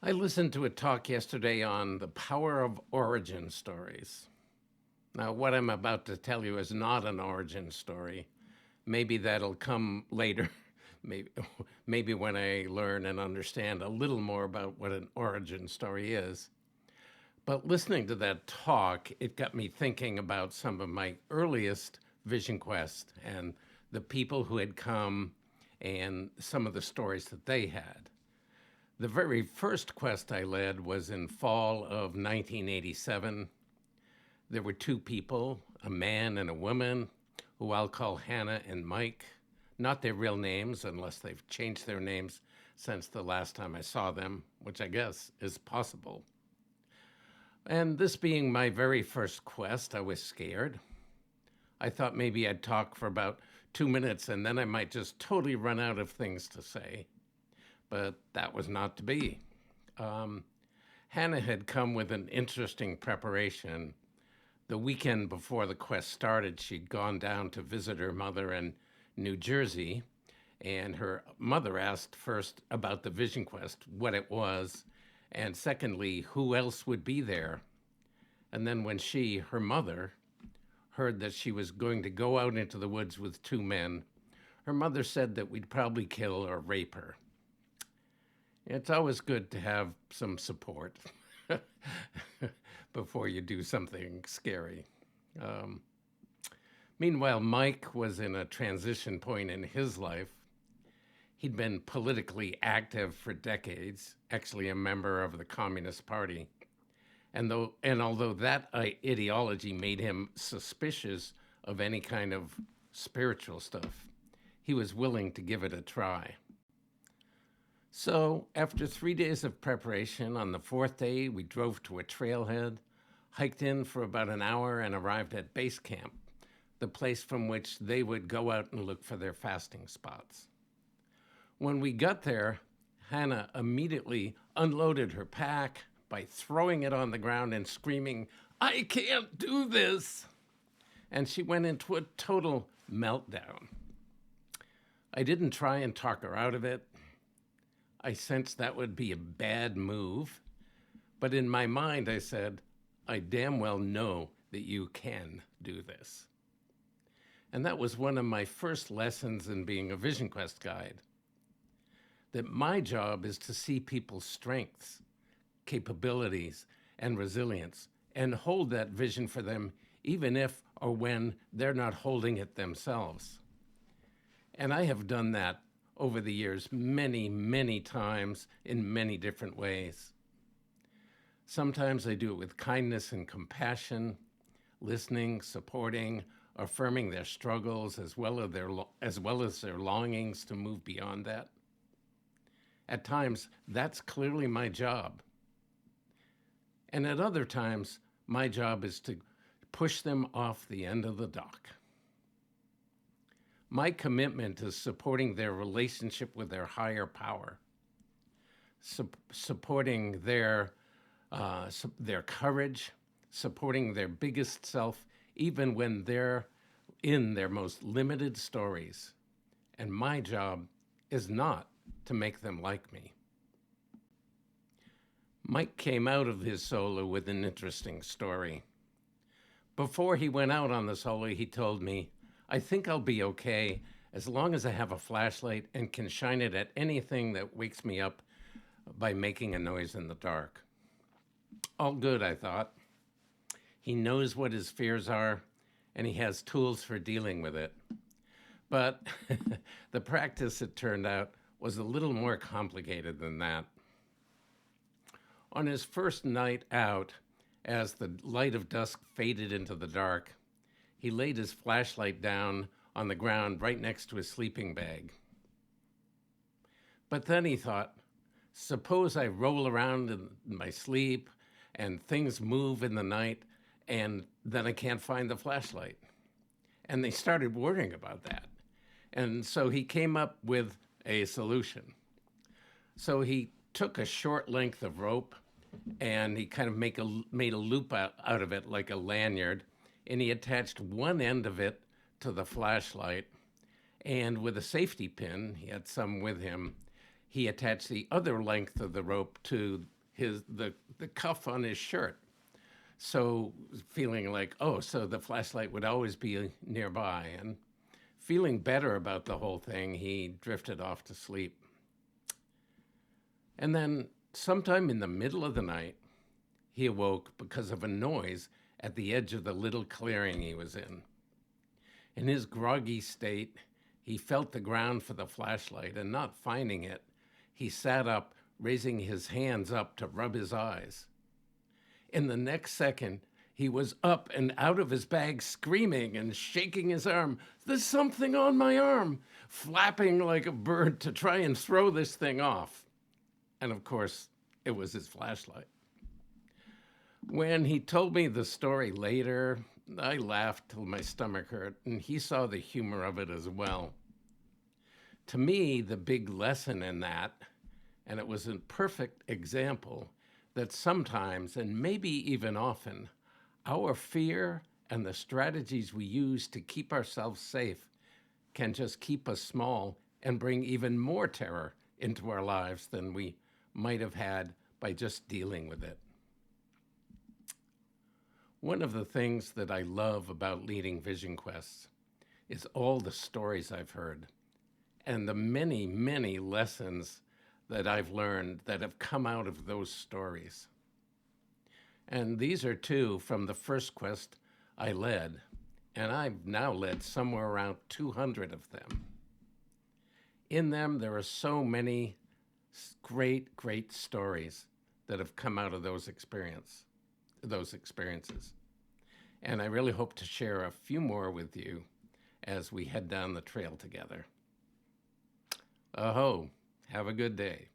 I listened to a talk yesterday on the power of origin stories. Now, what I'm about to tell you is not an origin story. Maybe that'll come later. maybe, maybe when I learn and understand a little more about what an origin story is. But listening to that talk, it got me thinking about some of my earliest vision quests and the people who had come and some of the stories that they had. The very first quest I led was in fall of 1987. There were two people, a man and a woman, who I'll call Hannah and Mike. Not their real names, unless they've changed their names since the last time I saw them, which I guess is possible. And this being my very first quest, I was scared. I thought maybe I'd talk for about 2 minutes and then I might just totally run out of things to say. But that was not to be. Um, Hannah had come with an interesting preparation. The weekend before the quest started, she'd gone down to visit her mother in New Jersey, and her mother asked first about the Vision Quest, what it was, and secondly, who else would be there. And then when she, her mother, heard that she was going to go out into the woods with two men, her mother said that we'd probably kill or rape her. It's always good to have some support before you do something scary. Um, Meanwhile, Mike was in a transition point in his life. He'd been politically active for decades, actually a member of the Communist Party. And although that ideology made him suspicious of any kind of spiritual stuff, he was willing to give it a try. So, after 3 days of preparation, on the fourth day, we drove to a trailhead, hiked in for about an hour, and arrived at base camp, the place from which they would go out and look for their fasting spots. When we got there, Hannah immediately unloaded her pack by throwing it on the ground and screaming, "I can't do this!" And she went into a total meltdown. I didn't try and talk her out of it. I sensed that would be a bad move. But in my mind, I said, I damn well know that you can do this. And that was one of my first lessons in being a Vision Quest guide. That my job is to see people's strengths, capabilities, and resilience, and hold that vision for them, even if or when they're not holding it themselves. And I have done that over the years many, many times in many different ways. Sometimes I do it with kindness and compassion, listening, supporting, affirming their struggles as well as their longings to move beyond that. At times, that's clearly my job. And at other times, my job is to push them off the end of the dock. My commitment is supporting their relationship with their higher power, supporting their courage, supporting their biggest self, even when they're in their most limited stories. And my job is not to make them like me. Mike came out of his solo with an interesting story. Before he went out on the solo, he told me, I think I'll be okay as long as I have a flashlight and can shine it at anything that wakes me up by making a noise in the dark. All good, I thought. He knows what his fears are, and he has tools for dealing with it. But the practice, it turned out, was a little more complicated than that. On his first night out, as the light of dusk faded into the dark, he laid his flashlight down on the ground right next to his sleeping bag. But then he thought, suppose I roll around in my sleep and things move in the night and then I can't find the flashlight. And they started worrying about that. And so he came up with a solution. So he took a short length of rope and he kind of made a loop out of it like a lanyard, and he attached one end of it to the flashlight, and with a safety pin, he had some with him, he attached the other length of the rope to the cuff on his shirt. So feeling like, oh, so the flashlight would always be nearby. And feeling better about the whole thing, he drifted off to sleep. And then sometime in the middle of the night, he awoke because of a noise at the edge of the little clearing he was in. In his groggy state, he felt the ground for the flashlight, and not finding it, he sat up, raising his hands up to rub his eyes. In the next second, he was up and out of his bag, screaming and shaking his arm. "There's something on my arm," flapping like a bird to try and throw this thing off. And of course, it was his flashlight. When he told me the story later, I laughed till my stomach hurt, and he saw the humor of it as well. To me, the big lesson in that, and it was a perfect example, that sometimes, and maybe even often, our fear and the strategies we use to keep ourselves safe can just keep us small and bring even more terror into our lives than we might have had by just dealing with it. One of the things that I love about leading Vision Quests is all the stories I've heard and the many, many lessons that I've learned that have come out of those stories. And these are two from the first quest I led, and I've now led somewhere around 200 of them. In them, there are so many great, great stories that have come out of those experiences. And I really hope to share a few more with you as we head down the trail together. Aho, have a good day.